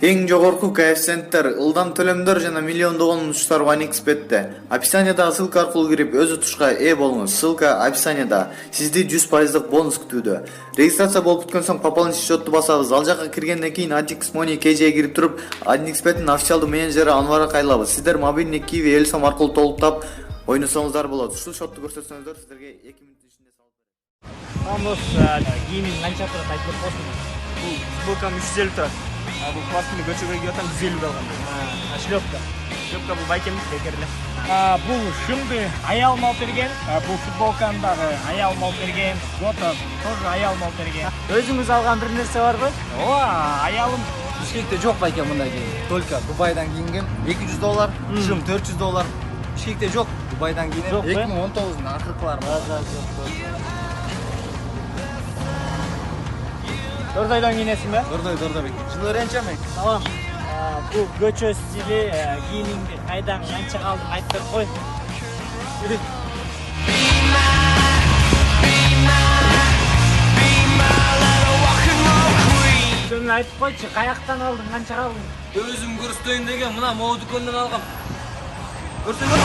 Эң жогорку коэффициенттер, ылдам төлөмдөр жана миллиондогон утуштар OneXBet'те. Описаниядагы ссылка аркылуу кирип өз утушка ээ болуңуз. Ссылка описанияда. Сизди 100% бонус күтүүдө. Регистрация болуп бүткөн соң пополнить счетту басабыз. Ал жака киргенден кийин Adix Money KJ'ге кирип туруп, OneXBet'ин официалдуу менеджери Анварга кайрылабыз. Сиздер мобильный Kiwi Элсом аркылуу толуктап ойносоңуздар болот. Ушул счетту көрсөтсөңүздөр сиздерге 2 минут ичинде салып берет. Amos гейминг канча турат айтып койсуң. Бул футболкам 350 турат. Бул пластинный көчөгө кийип атам 150 алган. Шлёпка. Шлёпка бул байкемдик бекер эле. Бул шымды аял мал берген. Бул футболканы дагы аял мал берген. Фото тоже аял мал берген. Өзүңүз алган бир нерсе барбы? Ооба, аялым Бишкекте жок байке мындай кийим. Только Дубайдан кийингем. $200, шым $400. Бишкекте жок. Дубайдан кийинем. 2019-дун акыркылары. Дордойдон кийинесиң бе? Дордой байке. Жылы ренчеме. Салам. Бул көчө стили кийимиңди кайдан канча калдың айтып берип кой. Сен айтып койчу, каяктан алдың, канча калдың? Өзүм көрсөтөйүн деген мына могу дүкөндөн алгам. Көрсөңөр.